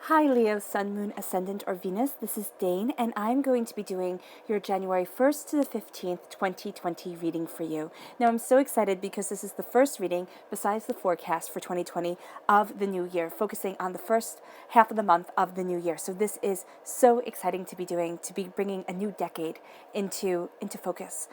Hi Leo, Sun, Moon, Ascendant, or Venus. This is Dane, and I'm going to be doing your January 1st to the 15th, 2020 reading for you. Now, I'm so excited because this is the first reading, besides the forecast for 2020, of the new year, focusing on the first half of the month of the new year. So this is so exciting to be doing, to be bringing a new decade into focus.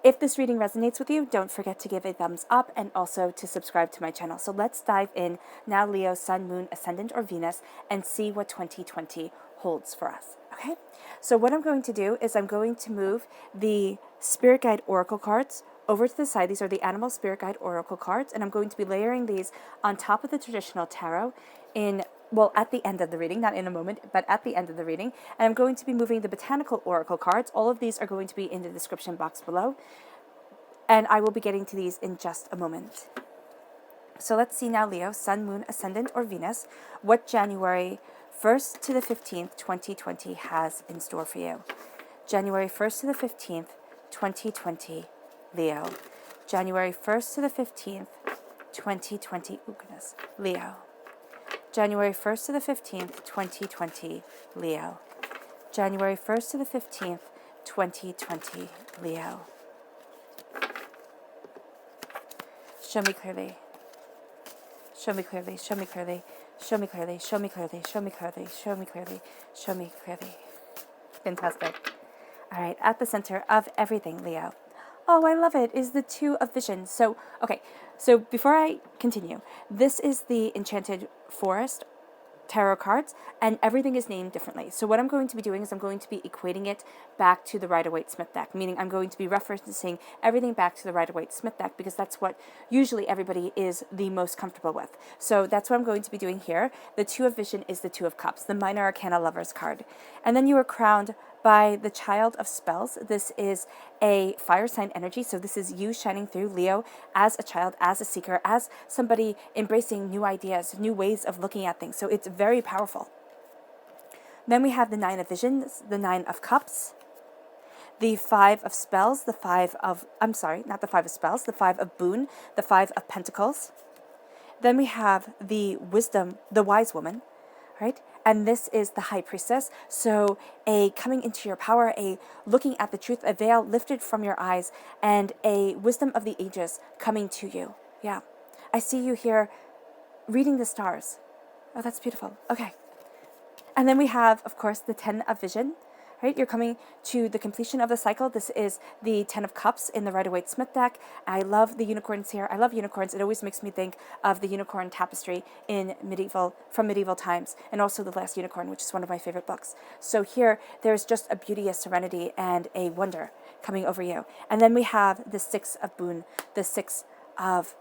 If this reading resonates with you, don't forget to give a thumbs up and also to subscribe to my channel. So let's dive in now, Leo, Sun, Moon, Ascendant, or Venus, and see what 2020 holds for us. Okay? So what I'm going to do is I'm going to move the Spirit Guide Oracle cards over to the side. These are the Animal Spirit Guide Oracle cards, and I'm going to be layering these on top of the traditional tarot at the end of the reading, not in a moment, but at the end of the reading. And I'm going to be moving the Botanical Oracle cards. All of these are going to be in the description box below. And I will be getting to these in just a moment. So let's see now, Leo, Sun, Moon, Ascendant, or Venus, what January 1st to the 15th, 2020 has in store for you. January 1st to the 15th, 2020, Leo. January 1st to the 15th, 2020, oh goodness, Leo. January 1st to the 15th, 2020, Leo. January 1st to the 15th, 2020, Leo. Show me clearly. Show me clearly. Show me clearly. Show me clearly. Show me clearly. Show me clearly. Show me clearly. Show me clearly. Fantastic. All right, at the center of everything, Leo. Oh, I love it, is the Two of Visions. So before I continue, this is the Enchanted Forest tarot cards, and everything is named differently. So what I'm going to be doing is I'm going to be equating it back to the Rider-Waite-Smith deck, meaning I'm going to be referencing everything back to the Rider-Waite-Smith deck because that's what usually everybody is the most comfortable with. So that's what I'm going to be doing here. The Two of Vision is the Two of Cups, the Minor Arcana Lovers card. And then you are crowned by the Child of Spells. This is a fire sign energy, so this is you shining through, Leo, as a child, as a seeker, as somebody embracing new ideas, new ways of looking at things. So it's very powerful. Then we have the Nine of Visions, the Nine of Cups, the Five of Spells, the Five of Boon, the Five of Pentacles. Then we have the Wisdom, the Wise Woman, right? And this is the High Priestess. So a coming into your power, a looking at the truth, a veil lifted from your eyes, and a wisdom of the ages coming to you. Yeah. I see you here reading the stars. Oh, that's beautiful. Okay. And then we have, of course, the Ten of Vision. Right, you're coming to the completion of the cycle. This is the Ten of Cups in the Rider-Waite-Smith deck. I love the unicorns here. I love unicorns. It always makes me think of the unicorn tapestry from medieval times, and also The Last Unicorn, which is one of my favorite books. So here, there's just a beauty, a serenity, and a wonder coming over you. And then we have the Six of Boon, the Six of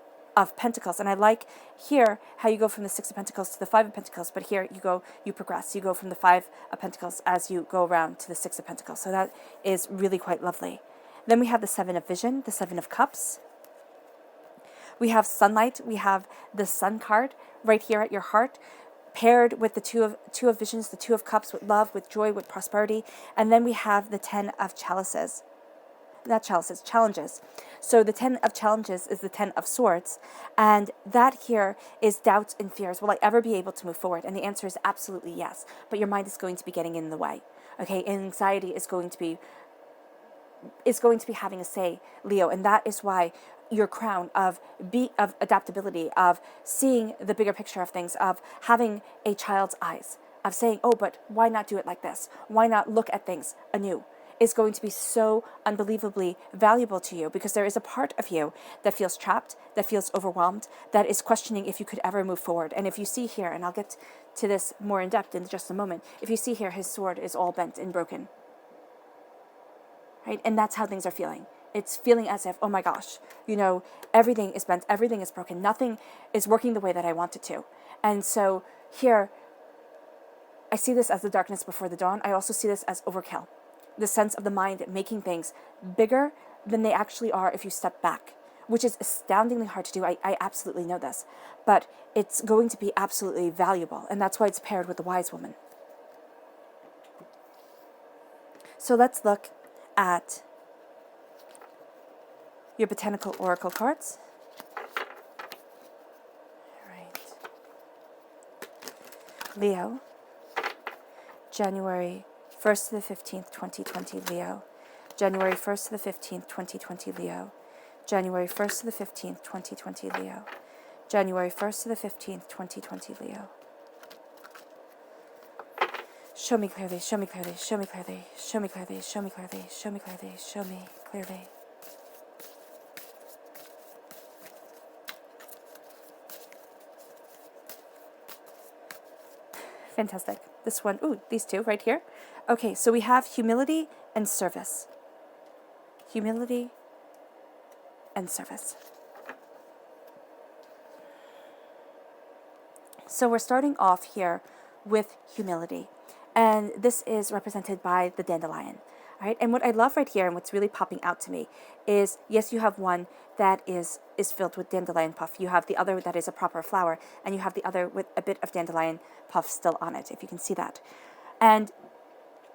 Pentacles. And I like here how you go from the Six of Pentacles to the Five of Pentacles, but here you progress. You go from the Five of Pentacles as you go around to the Six of Pentacles. So that is really quite lovely. Then we have the Seven of Vision, the Seven of Cups. We have sunlight. We have the Sun card right here at your heart, paired with the Two of Visions, the Two of Cups, with love, with joy, with prosperity. And then we have the Ten of Chalices. Not chalices, challenges. So the Ten of Challenges is the Ten of Swords, and that here is doubts and fears. Will I ever be able to move forward? And the answer is absolutely yes, but your mind is going to be getting in the way. Okay, and anxiety is going to be having a say, Leo, and that is why your crown of adaptability, of seeing the bigger picture of things, of having a child's eyes, of saying, oh, but why not do it like this? Why not look at things anew? Is going to be so unbelievably valuable to you, because there is a part of you that feels trapped, that feels overwhelmed, that is questioning if you could ever move forward. And if you see here, and I'll get to this more in depth in just a moment, if you see here, his sword is all bent and broken. Right? And that's how things are feeling. It's feeling as if, oh my gosh, everything is bent, everything is broken, nothing is working the way that I want it to. And so here, I see this as the darkness before the dawn. I also see this as overkill. The sense of the mind making things bigger than they actually are if you step back, which is astoundingly hard to do. I absolutely know this, but it's going to be absolutely valuable, and that's why it's paired with the Wise Woman. So let's look at your Botanical Oracle cards. All right. Leo, January 1st to the 15th, 2020, Leo. January 1st to the 15th, 2020, Leo. January 1st to the 15th, 2020, Leo. January 1st to the 15th, 2020, Leo. Show me clearly, show me clearly, show me clearly, show me clearly, show me clearly, show me clearly, show me clearly. Fantastic. This one, ooh, these two right here. Okay, so we have humility and service. Humility and service. So we're starting off here with humility. And this is represented by the dandelion. All right? And what I love right here and what's really popping out to me is, yes, you have one that is filled with dandelion puff. You have the other that is a proper flower, and you have the other with a bit of dandelion puff still on it, if you can see that. And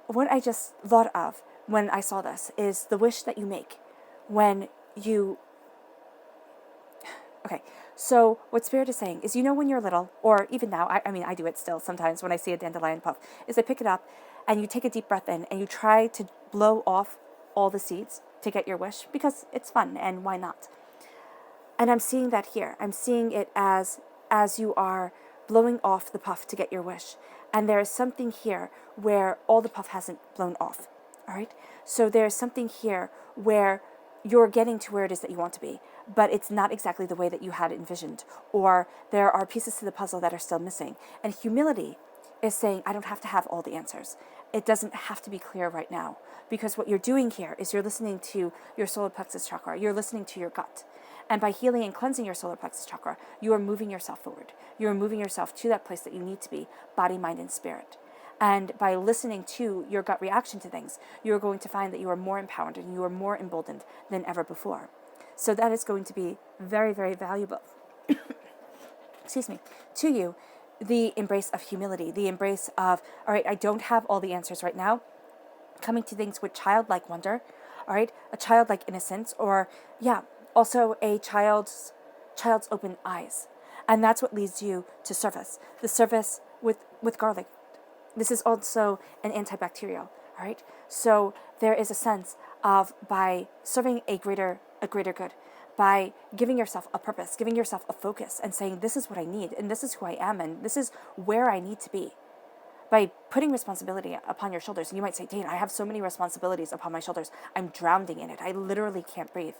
what I just thought of when I saw this is the wish that you make when you... Okay, so what Spirit is saying is, when you're little, or even now, I mean, I do it still sometimes when I see a dandelion puff, is I pick it up and you take a deep breath in and you try to blow off all the seeds to get your wish, because it's fun and why not? And I'm seeing that here. I'm seeing it as you are blowing off the puff to get your wish. And there is something here where all the puff hasn't blown off. All right? So there's something here where you're getting to where it is that you want to be, but it's not exactly the way that you had envisioned, or there are pieces to the puzzle that are still missing. And humility is saying, I don't have to have all the answers. It doesn't have to be clear right now, because what you're doing here is you're listening to your solar plexus chakra. You're listening to your gut. And by healing and cleansing your solar plexus chakra, you are moving yourself forward. You are moving yourself to that place that you need to be, body, mind, and spirit. And by listening to your gut reaction to things, you're going to find that you are more empowered and you are more emboldened than ever before. So that is going to be very, very valuable, excuse me, to you, the embrace of humility, the embrace of, all right, I don't have all the answers right now, coming to things with childlike wonder, all right, a childlike innocence, or, also a child's open eyes. And that's what leads you to service, the service with garlic. This is also an antibacterial, all right? So there is a sense of, by serving a greater good, by giving yourself a purpose, giving yourself a focus, and saying, this is what I need, and this is who I am, and this is where I need to be. By putting responsibility upon your shoulders, and you might say, Dane, I have so many responsibilities upon my shoulders. I'm drowning in it. I literally can't breathe.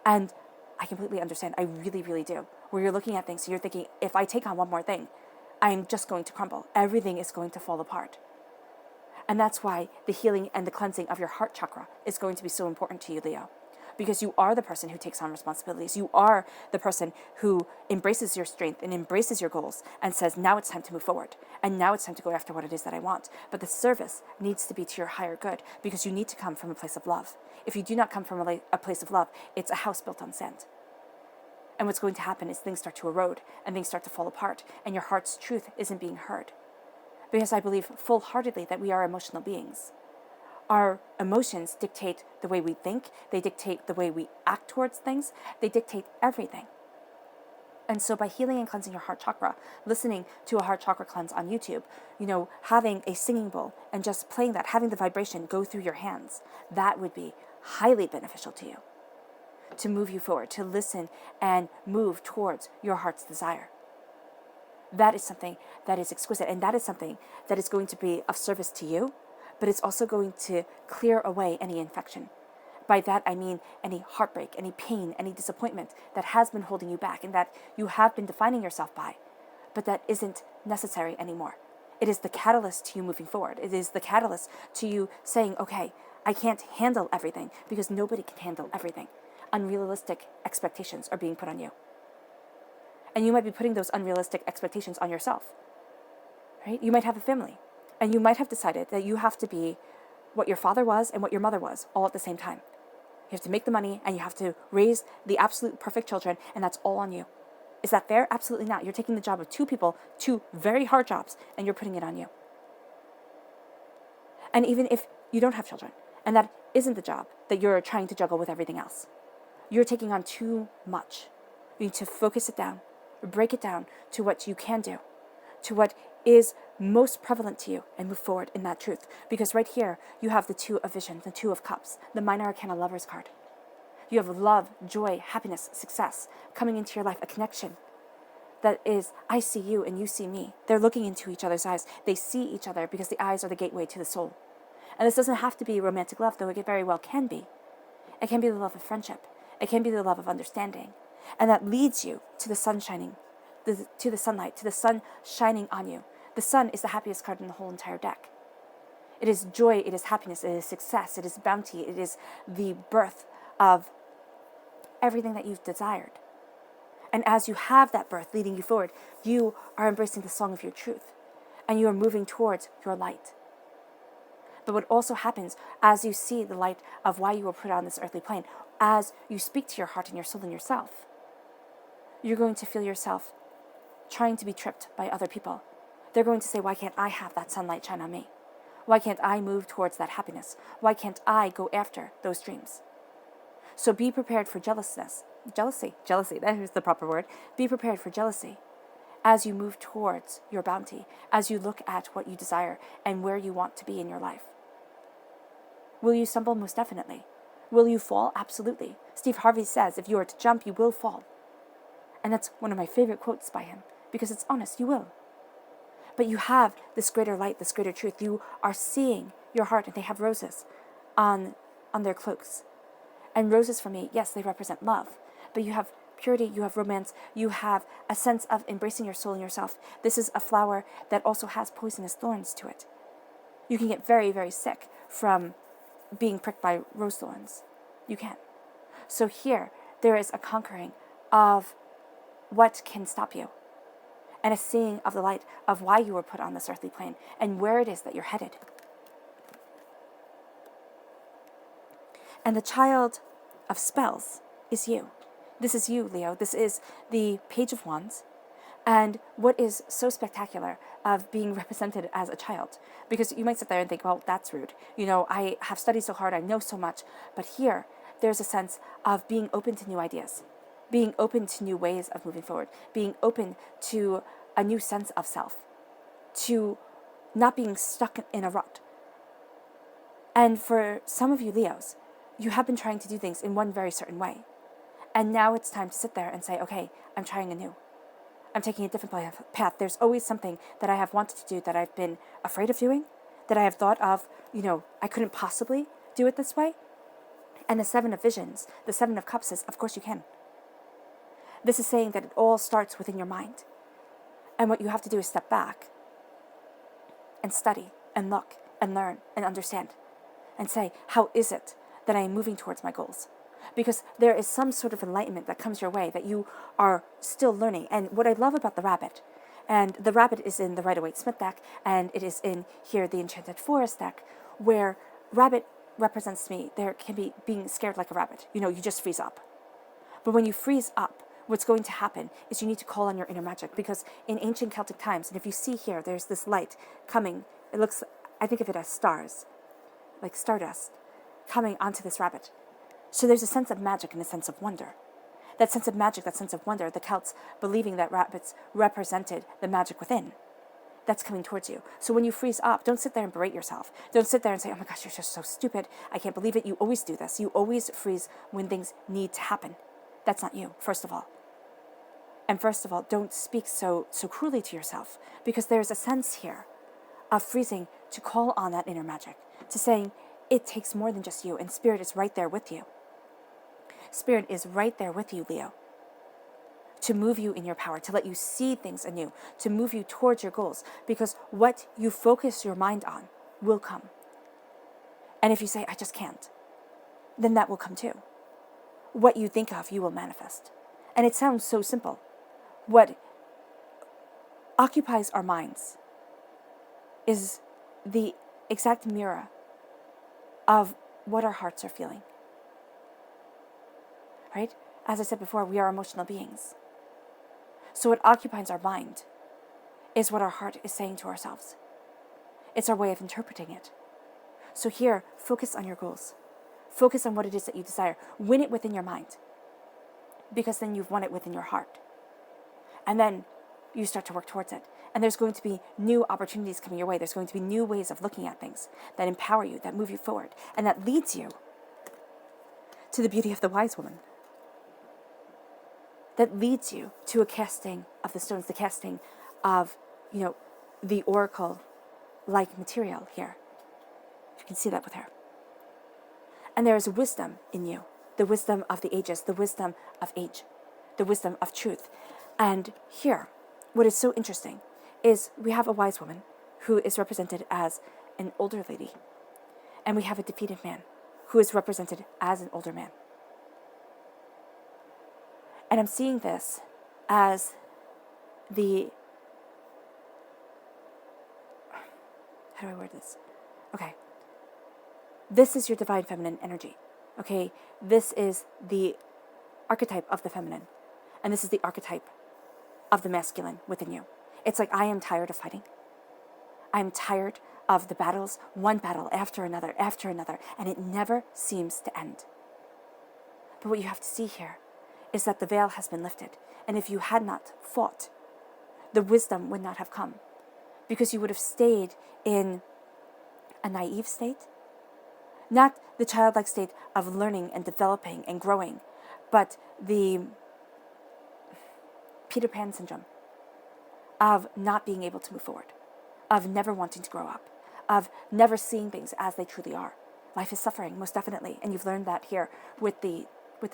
And I completely understand. I really, really do. Where you're looking at things, so you're thinking, if I take on one more thing, I'm just going to crumble. Everything is going to fall apart. And that's why the healing and the cleansing of your heart chakra is going to be so important to you, Leo. Because you are the person who takes on responsibilities. You are the person who embraces your strength and embraces your goals and says, now it's time to move forward. And now it's time to go after what it is that I want. But the service needs to be to your higher good, because you need to come from a place of love. If you do not come from a place of love, it's a house built on sand. And what's going to happen is things start to erode and things start to fall apart, and your heart's truth isn't being heard. Because I believe full-heartedly that we are emotional beings. Our emotions dictate the way we think, they dictate the way we act towards things, they dictate everything. And so by healing and cleansing your heart chakra, listening to a heart chakra cleanse on YouTube, having a singing bowl and just playing that, having the vibration go through your hands, that would be highly beneficial to you, to move you forward, to listen and move towards your heart's desire. That is something that is exquisite, and that is something that is going to be of service to you, but it's also going to clear away any infection. By that I mean any heartbreak, any pain, any disappointment that has been holding you back and that you have been defining yourself by, but that isn't necessary anymore. It is the catalyst to you moving forward. It is the catalyst to you saying, okay, I can't handle everything, because nobody can handle everything. Unrealistic expectations are being put on you. And you might be putting those unrealistic expectations on yourself, right? You might have a family, and you might have decided that you have to be what your father was and what your mother was all at the same time. You have to make the money, and you have to raise the absolute perfect children, and that's all on you. Is that fair? Absolutely not. You're taking the job of two people, two very hard jobs, and you're putting it on you. And even if you don't have children, and that isn't the job that you're trying to juggle with everything else, you're taking on too much. You need to focus it down, break it down to what you can do, to what is most prevalent to you, and move forward in that truth. Because right here, you have the Two of Vision, the Two of Cups, the Minor Arcana Lover's card. You have love, joy, happiness, success coming into your life, a connection that is, I see you and you see me. They're looking into each other's eyes. They see each other because the eyes are the gateway to the soul. And this doesn't have to be romantic love, though it very well can be. It can be the love of friendship. It can be the love of understanding. And that leads you to the sun shining, to the sunlight, to the sun shining on you. The sun is the happiest card in the whole entire deck. It is joy, it is happiness, it is success, it is bounty, it is the birth of everything that you've desired. And as you have that birth leading you forward, you are embracing the song of your truth, and you are moving towards your light. But what also happens as you see the light of why you were put on this earthly plane, as you speak to your heart and your soul and yourself, you're going to feel yourself trying to be tripped by other people. They're going to say, why can't I have that sunlight shine on me? Why can't I move towards that happiness? Why can't I go after those dreams? So be prepared for jealousy, that is the proper word. Be prepared for jealousy as you move towards your bounty, as you look at what you desire and where you want to be in your life. Will you stumble? Most definitely. Will you fall? Absolutely. Steve Harvey says, if you are to jump, you will fall. And that's one of my favorite quotes by him, because it's honest, you will. But you have this greater light, this greater truth. You are seeing your heart, and they have roses on their cloaks. And roses for me, yes, they represent love. But you have purity, you have romance, you have a sense of embracing your soul and yourself. This is a flower that also has poisonous thorns to it. You can get very, very sick from being pricked by rose thorns. You can. So here, there is a conquering of what can stop you, and a seeing of the light of why you were put on this earthly plane and where it is that you're headed. And the child of spells is you. This is you, Leo. This is the Page of Wands. And what is so spectacular of being represented as a child? Because you might sit there and think, well, that's rude. I have studied so hard, I know so much. But here, there's a sense of being open to new ideas, being open to new ways of moving forward, being open to a new sense of self, to not being stuck in a rut. And for some of you Leos, you have been trying to do things in one very certain way. And now it's time to sit there and say, okay, I'm trying anew. I'm taking a different path. There's always something that I have wanted to do that I've been afraid of doing, that I have thought of, I couldn't possibly do it this way. And the Seven of Visions, the Seven of Cups says, of course you can. This is saying that it all starts within your mind. And what you have to do is step back and study and look and learn and understand and say, how is it that I am moving towards my goals? Because there is some sort of enlightenment that comes your way that you are still learning. And what I love about the rabbit, and the rabbit is in the Rider-Waite-Smith deck, and it is in here the Enchanted Forest deck, where rabbit represents to me, there can be being scared like a rabbit. You just freeze up. But when you freeze up, what's going to happen is you need to call on your inner magic, because in ancient Celtic times, and if you see here, there's this light coming. It looks, I think of it as stars, like stardust, coming onto this rabbit. So there's a sense of magic and a sense of wonder. That sense of magic, that sense of wonder, the Celts believing that rabbits represented the magic within, that's coming towards you. So when you freeze up, don't sit there and berate yourself. Don't sit there and say, oh my gosh, you're just so stupid. I can't believe it. You always do this. You always freeze when things need to happen. That's not you, first of all. And first of all, don't speak so cruelly to yourself, because there's a sense here of freezing to call on that inner magic, to saying it takes more than just you, and Spirit is right there with you. Spirit is right there with you, Leo, to move you in your power, to let you see things anew, to move you towards your goals, because what you focus your mind on will come. And if you say, I just can't, then that will come too. What you think of, you will manifest. And it sounds so simple. What occupies our minds is the exact mirror of what our hearts are feeling. Right? As I said before, we are emotional beings. So what occupies our mind is what our heart is saying to ourselves. It's our way of interpreting it. So here, focus on your goals. Focus on what it is that you desire. Win it within your mind, because then you've won it within your heart. And then you start to work towards it. And there's going to be new opportunities coming your way. There's going to be new ways of looking at things that empower you, that move you forward, and that leads you to the beauty of the wise woman. That leads you to a casting of the stones, the casting of, the oracle-like material here. You can see that with her. And there is wisdom in you, the wisdom of the ages, the wisdom of age, the wisdom of truth. And here, what is so interesting is we have a wise woman who is represented as an older lady, and we have a defeated man who is represented as an older man. And I'm seeing this as how do I word this? Okay. This is your divine feminine energy. Okay. This is the archetype of the feminine. And this is the archetype of the masculine within you. It's like, I am tired of fighting. I'm tired of the battles, one battle after another, and it never seems to end. But what you have to see here is that the veil has been lifted. And if you had not fought, the wisdom would not have come, because you would have stayed in a naive state, not the childlike state of learning and developing and growing, but the Peter Pan syndrome of not being able to move forward, of never wanting to grow up, of never seeing things as they truly are. Life is suffering, most definitely, and you've learned that here with the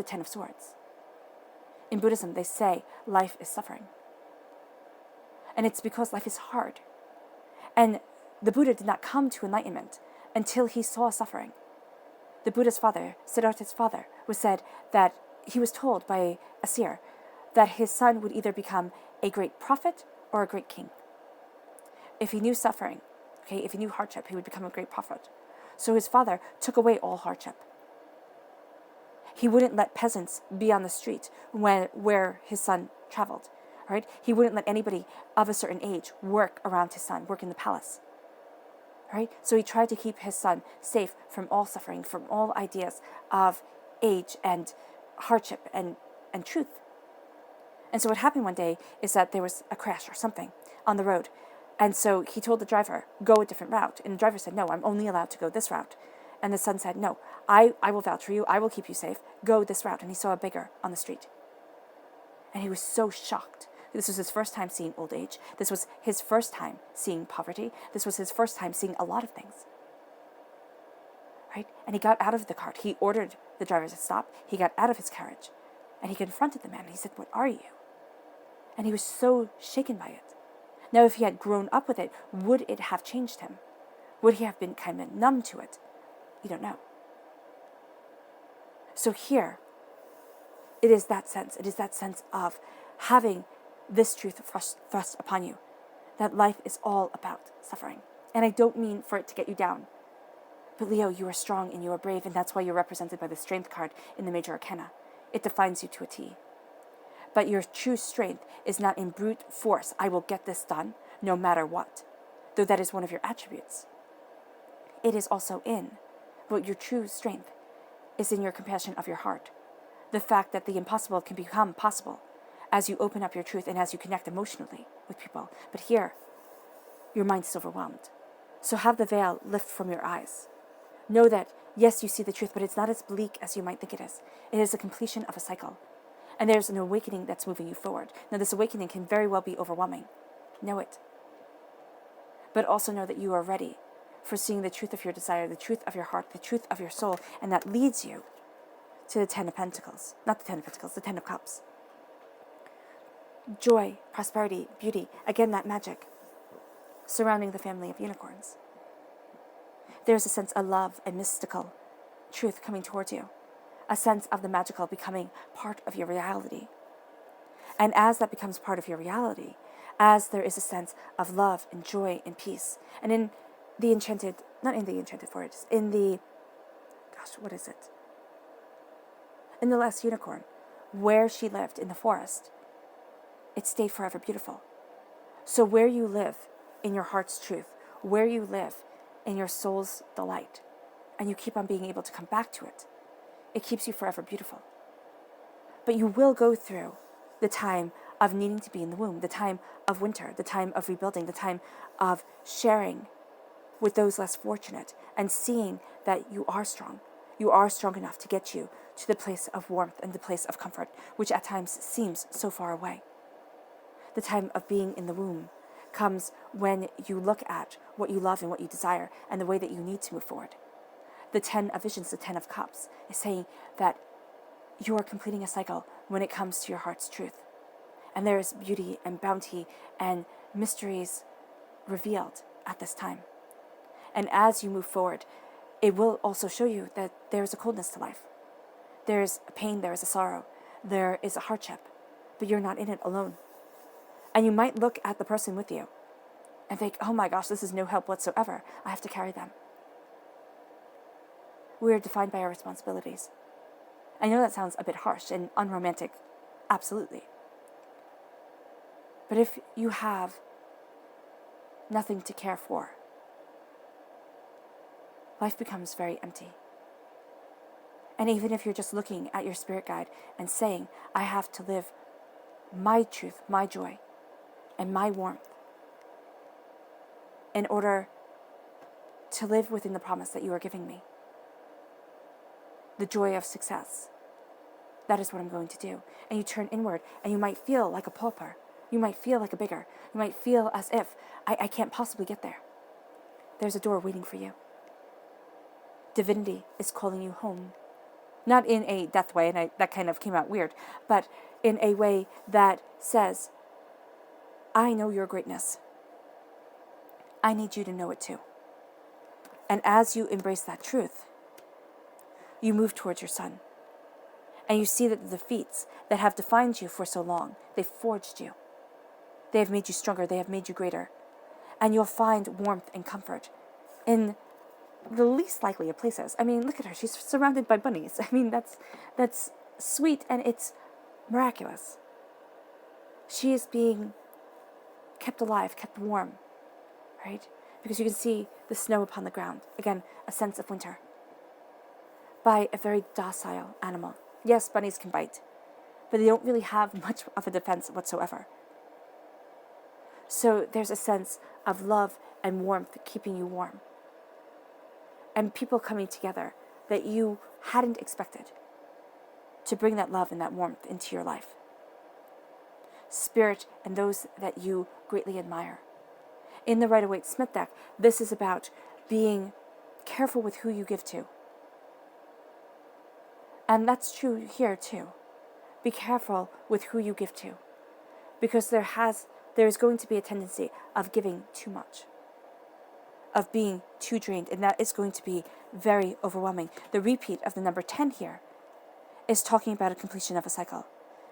Ten of Swords. In Buddhism, they say life is suffering. And it's because life is hard. And the Buddha did not come to enlightenment until he saw suffering. The Buddha's father, Siddhartha's father, was said that he was told by a seer that his son would either become a great prophet or a great king. If he knew suffering, if he knew hardship, he would become a great prophet. So his father took away all hardship. He wouldn't let peasants be on the street where his son traveled. Right? He wouldn't let anybody of a certain age work around his son, work in the palace. Right? So he tried to keep his son safe from all suffering, from all ideas of age and hardship and truth. And so what happened one day is that there was a crash or something on the road. And so he told the driver, go a different route. And the driver said, no, I'm only allowed to go this route. And the son said, no, I will vouch for you. I will keep you safe. Go this route. And he saw a beggar on the street. And he was so shocked. This was his first time seeing old age. This was his first time seeing poverty. This was his first time seeing a lot of things. Right? And he got out of the cart. He ordered the driver to stop. He got out of his carriage. And he confronted the man. He said, what are you? And he was so shaken by it. Now, if he had grown up with it, would it have changed him? Would he have been kind of numb to it? You don't know. So here, it is that sense. It is that sense of having this truth thrust upon you, that life is all about suffering. And I don't mean for it to get you down. But Leo, you are strong and you are brave, and that's why you're represented by the Strength card in the Major Arcana. It defines you to a T. But your true strength is not in brute force. I will get this done no matter what, though that is one of your attributes. It is also but your true strength is in your compassion of your heart. The fact that the impossible can become possible as you open up your truth and as you connect emotionally with people. But here, your mind is overwhelmed. So have the veil lift from your eyes. Know that, yes, you see the truth, but it's not as bleak as you might think it is. It is the completion of a cycle. And there's an awakening that's moving you forward. Now, this awakening can very well be overwhelming. Know it. But also know that you are ready for seeing the truth of your desire, the truth of your heart, the truth of your soul, and that leads you to the Ten of Pentacles. Not the Ten of Pentacles, the Ten of Cups. Joy, prosperity, beauty. Again, that magic surrounding the family of unicorns. There's a sense of love and mystical truth coming towards you. A sense of the magical becoming part of your reality. And as that becomes part of your reality, as there is a sense of love and joy and peace, and in the enchanted, not in the enchanted forest, in the, what is it? In the last unicorn, where she lived in the forest, it stayed forever beautiful. So where you live in your heart's truth, where you live in your soul's delight, and you keep on being able to come back to it, it keeps you forever beautiful. But you will go through the time of needing to be in the womb, the time of winter, the time of rebuilding, the time of sharing with those less fortunate and seeing that you are strong. You are strong enough to get you to the place of warmth and the place of comfort, which at times seems so far away. The time of being in the womb comes when you look at what you love and what you desire and the way that you need to move forward. The 10 of Visions, the 10 of Cups, is saying that you are completing a cycle when it comes to your heart's truth. And there is beauty and bounty and mysteries revealed at this time. And as you move forward, it will also show you that there is a coldness to life. There is a pain, there is a sorrow, there is a hardship, but you're not in it alone. And you might look at the person with you and think, oh my gosh, this is no help whatsoever. I have to carry them. We are defined by our responsibilities. I know that sounds a bit harsh and unromantic, absolutely. But if you have nothing to care for, life becomes very empty. And even if you're just looking at your spirit guide and saying, I have to live my truth, my joy, and my warmth in order to live within the promise that you are giving me, the joy of success, that is what I'm going to do. And you turn inward and you might feel like a pauper. You might feel like a beggar. You might feel as if I can't possibly get there. There's a door waiting for you. Divinity is calling you home. Not in a death way, and that kind of came out weird, but in a way that says, I know your greatness. I need you to know it too. And as you embrace that truth, you move towards your son. And you see that the defeats that have defined you for so long, they've forged you. They have made you stronger. They have made you greater. And you'll find warmth and comfort in the least likely of places. I mean, look at her. She's surrounded by bunnies. I mean, that's sweet and it's miraculous. She is being kept alive, kept warm, right? Because you can see the snow upon the ground. Again, a sense of winter. By a very docile animal. Yes, bunnies can bite, but they don't really have much of a defense whatsoever. So there's a sense of love and warmth keeping you warm. And people coming together that you hadn't expected to bring that love and that warmth into your life. Spirit and those that you greatly admire. In the Rider-Waite-Smith deck, this is about being careful with who you give to. And that's true here too. Be careful with who you give to. Because there is going to be a tendency of giving too much. Of being too drained. And that is going to be very overwhelming. The repeat of the number 10 here is talking about a completion of a cycle.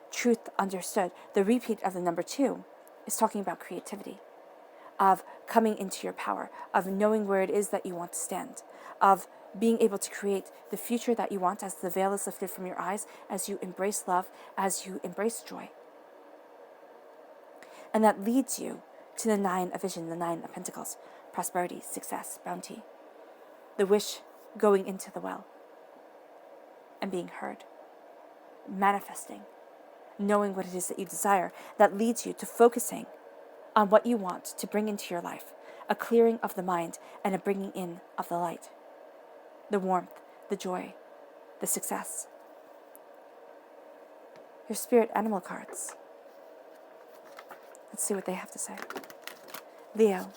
Truth understood. The repeat of the number 2 is talking about creativity. Of coming into your power. Of knowing where it is that you want to stand. Of being able to create the future that you want as the veil is lifted from your eyes, as you embrace love, as you embrace joy. And that leads you to the 9 of Vision, the 9 of Pentacles. Prosperity, success, bounty. The wish going into the well. And being heard. Manifesting. Knowing what it is that you desire. That leads you to focusing on what you want to bring into your life. A clearing of the mind and a bringing in of the light. The warmth, the joy, the success. Your spirit animal cards. Let's see what they have to say. Leo.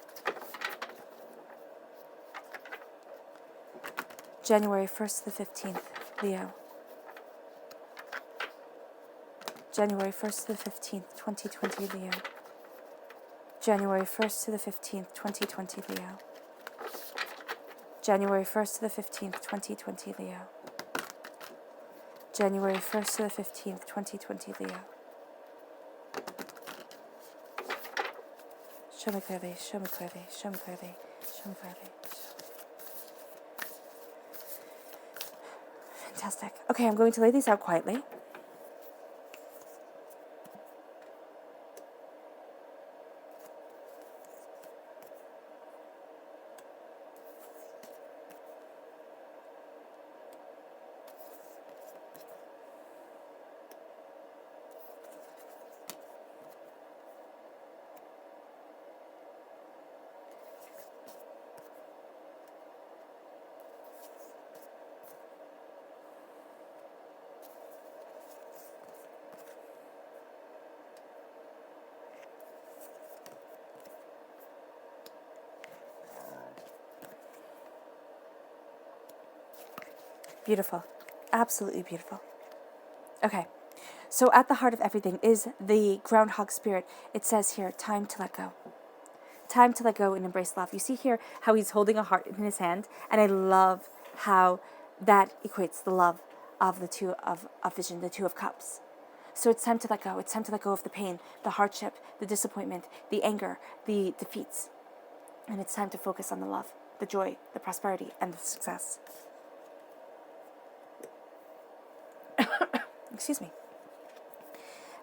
January 1st to the 15th, Leo. January 1st to the 15th, 2020, Leo. January 1st to the 15th, 2020, Leo. January 1st to the 15th, 2020, Leo. January 1st to the 15th, 2020, Leo. Show me clearly, show me clearly, show me clearly, show me clearly. Fantastic. Okay, I'm going to lay these out quietly. Beautiful. Absolutely beautiful. Okay. So at the heart of everything is the groundhog spirit. It says here, time to let go. Time to let go and embrace love. You see here how he's holding a heart in his hand, and I love how that equates the love of the two of vision, the two of cups. So it's time to let go. It's time to let go of the pain, the hardship, the disappointment, the anger, the defeats. And it's time to focus on the love, the joy, the prosperity, and the success. Excuse me.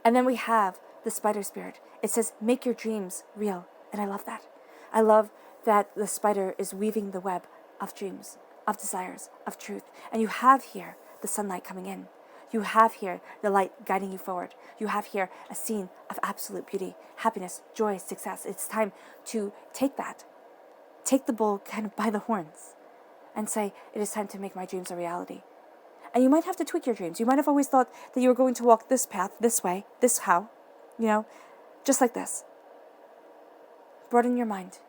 And then we have the spider spirit. It says, make your dreams real. And I love that. I love that the spider is weaving the web of dreams, of desires, of truth. And you have here the sunlight coming in. You have here the light guiding you forward. You have here a scene of absolute beauty, happiness, joy, success. It's time to take that. Take the bull kind of by the horns and say, it is time to make my dreams a reality. And you might have to tweak your dreams. You might have always thought that you were going to walk this path, this way, this how, just like this. Broaden your mind.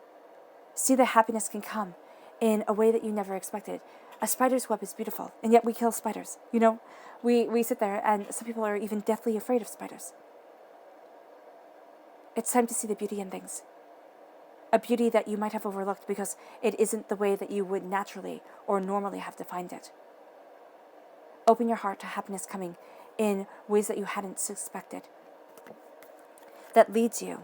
See that happiness can come in a way that you never expected. A spider's web is beautiful, and yet we kill spiders. We sit there, and some people are even deathly afraid of spiders. It's time to see the beauty in things. A beauty that you might have overlooked because it isn't the way that you would naturally or normally have defined it. Open your heart to happiness coming in ways that you hadn't suspected. That leads you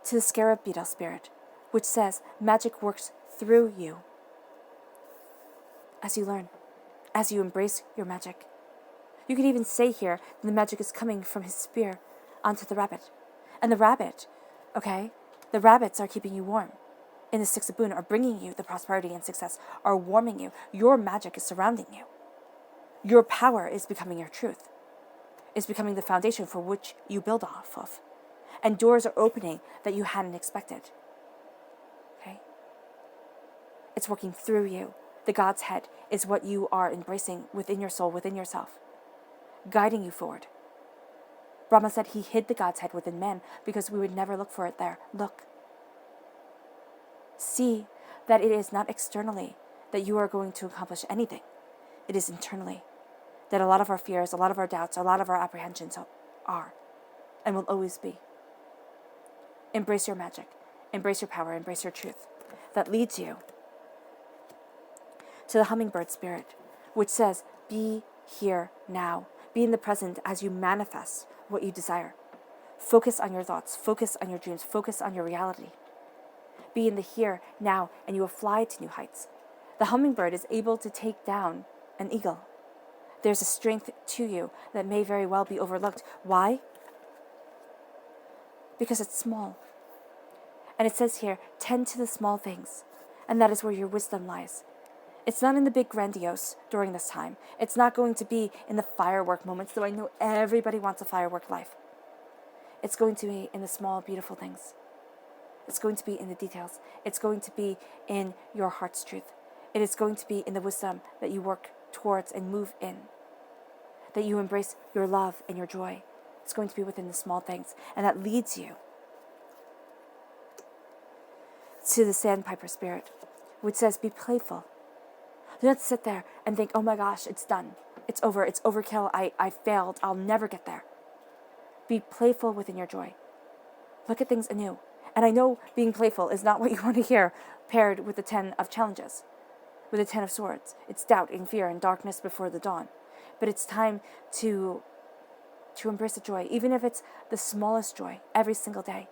to the scarab beetle spirit, which says magic works through you as you learn, as you embrace your magic. You could even say here that the magic is coming from his spear onto the rabbit. And the rabbit, the rabbits are keeping you warm. In the Six of Boon are bringing you the prosperity and success, are warming you. Your magic is surrounding you. Your power is becoming your truth. Is becoming the foundation for which you build off of. And doors are opening that you hadn't expected. Okay? It's working through you. The God's head is what you are embracing within your soul, within yourself, guiding you forward. Brahma said he hid the God's head within man because we would never look for it there. Look. See that it is not externally that you are going to accomplish anything. It is internally that a lot of our fears, a lot of our doubts, a lot of our apprehensions are and will always be. Embrace your magic. Embrace your power. Embrace your truth. That leads you to the hummingbird spirit, which says, be here now. Be in the present as you manifest what you desire. Focus on your thoughts. Focus on your dreams. Focus on your reality. Be in the here, now, and you will fly to new heights. The hummingbird is able to take down an eagle. There's a strength to you that may very well be overlooked. Why? Because it's small. And it says here, tend to the small things. And that is where your wisdom lies. It's not in the big grandiose during this time. It's not going to be in the firework moments, though I know everybody wants a firework life. It's going to be in the small, beautiful things. It's going to be in the details. It's going to be in your heart's truth. It is going to be in the wisdom that you work towards and move in. That you embrace your love and your joy. It's going to be within the small things. And that leads you to the sandpiper spirit, which says, be playful. Do not sit there and think, oh my gosh, it's done. It's over. It's overkill. I failed. I'll never get there. Be playful within your joy. Look at things anew. And I know being playful is not what you want to hear paired with the 10 of challenges, with the 10 of swords. It's doubt and fear and darkness before the dawn. But it's time to embrace the joy, even if it's the smallest joy, every single day,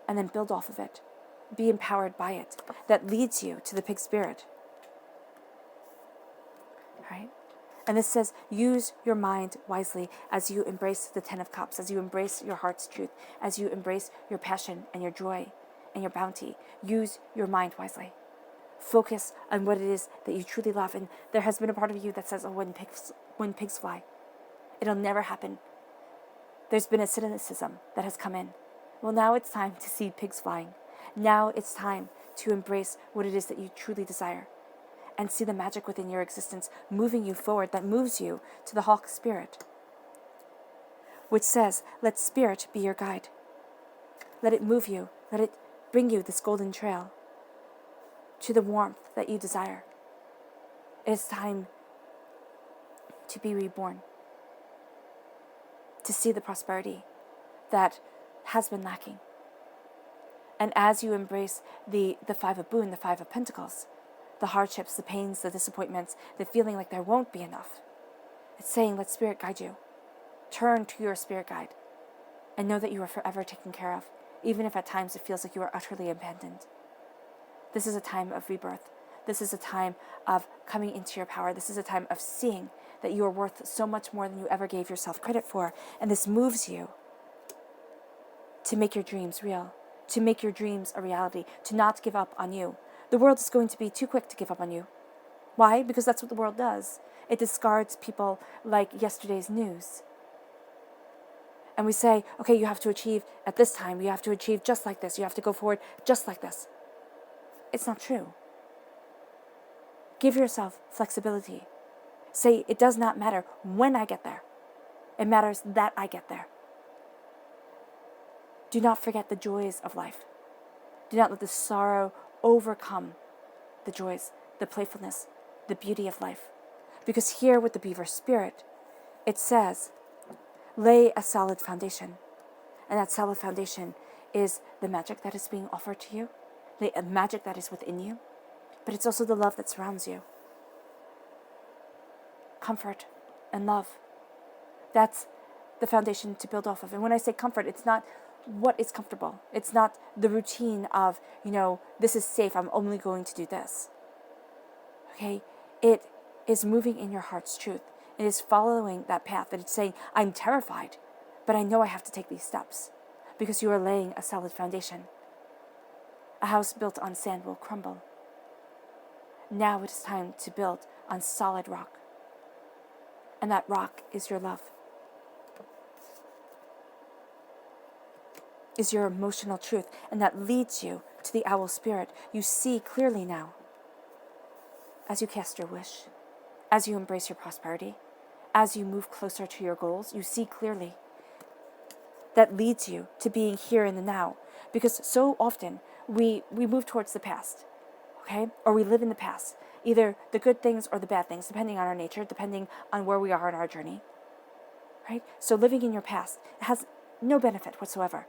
and then build off of it. Be empowered by it. That leads you to the pig spirit. Right? And this says, use your mind wisely as you embrace the 10 of cups, as you embrace your heart's truth, as you embrace your passion and your joy and your bounty. Use your mind wisely. Focus on what it is that you truly love. And there has been a part of you that says, oh, when pigs fly, it'll never happen. There's been a cynicism that has come in. Well, now it's time to see pigs flying. Now it's time to embrace what it is that you truly desire and see the magic within your existence moving you forward, that moves you to the hawk spirit, which says, let spirit be your guide. Let it move you. Let it bring you this golden trail to the warmth that you desire. It is time to be reborn, to see the prosperity that has been lacking. And as you embrace the Five of Boon, the Five of Pentacles, the hardships, the pains, the disappointments, the feeling like there won't be enough, it's saying, let Spirit guide you. Turn to your Spirit guide and know that you are forever taken care of, even if at times it feels like you are utterly abandoned. This is a time of rebirth. This is a time of coming into your power. This is a time of seeing that you are worth so much more than you ever gave yourself credit for. And this moves you to make your dreams real, to make your dreams a reality, to not give up on you. The world is going to be too quick to give up on you. Why? Because that's what the world does. It discards people like yesterday's news. And we say, okay, you have to achieve at this time. You have to achieve just like this. You have to go forward just like this. It's not true. Give yourself flexibility. Say, it does not matter when I get there. It matters that I get there. Do not forget the joys of life. Do not let the sorrow overcome the joys, the playfulness, the beauty of life. Because here with the beaver spirit, it says, lay a solid foundation. And that solid foundation is the magic that is being offered to you, the magic that is within you, but it's also the love that surrounds you. Comfort and love. That's the foundation to build off of. And when I say comfort, it's not what is comfortable. It's not the routine of, this is safe, I'm only going to do this. Okay? It is moving in your heart's truth. It is following that path. And it's saying, I'm terrified, but I know I have to take these steps because you are laying a solid foundation. A house built on sand will crumble. Now it is time to build on solid rock. And that rock is your love. Is your emotional truth. And that leads you to the owl spirit. You see clearly now. As you cast your wish, as you embrace your prosperity, as you move closer to your goals, you see clearly. That leads you to being here in the now. Because so often we move towards the past, okay? Or we live in the past. Either the good things or the bad things, depending on our nature, depending on where we are in our journey, right? So living in your past has no benefit whatsoever.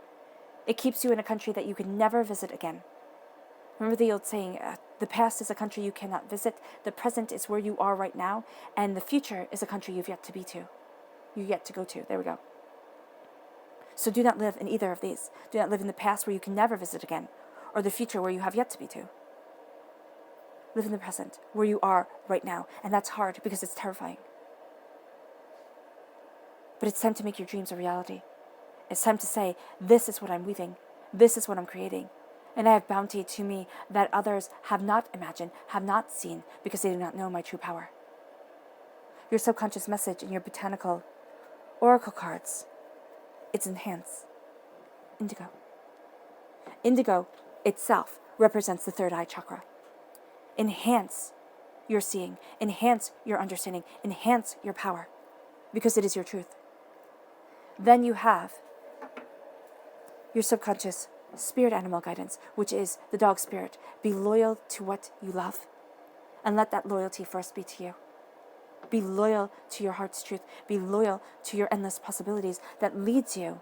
It keeps you in a country that you can never visit again. Remember the old saying, the past is a country you cannot visit, the present is where you are right now, and the future is a country you've yet to be to. You've yet to go to. There we go. So do not live in either of these. Do not live in the past where you can never visit again, or the future where you have yet to be to. Live in the present, where you are right now, and that's hard because it's terrifying. But it's time to make your dreams a reality. It's time to say, this is what I'm weaving, this is what I'm creating. And I have bounty to me that others have not imagined, have not seen, because they do not know my true power. Your subconscious message in your botanical oracle cards, it's enhance. Indigo. Indigo itself represents the third eye chakra. Enhance your seeing, enhance your understanding, enhance your power, because it is your truth. Then you have your subconscious spirit animal guidance, which is the dog spirit. Be loyal to what you love, and let that loyalty first be to you. Be loyal to your heart's truth. Be loyal to your endless possibilities that leads you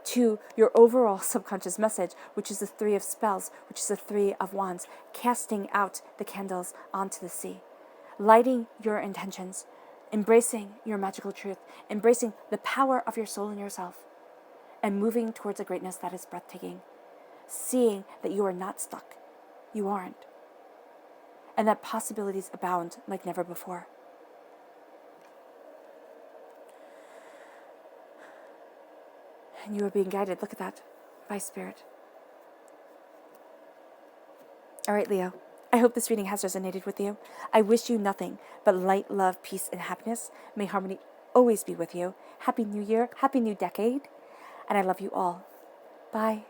to your overall subconscious message, which is the 3 of spells, which is the 3 of wands, casting out the candles onto the sea, lighting your intentions, embracing your magical truth, embracing the power of your soul in yourself, and moving towards a greatness that is breathtaking, seeing that you are not stuck, you aren't, and that possibilities abound like never before. And you are being guided, look at that, by Spirit. All right, Leo, I hope this reading has resonated with you. I wish you nothing but light, love, peace, and happiness. May harmony always be with you. Happy New Year, happy new decade, and I love you all. Bye.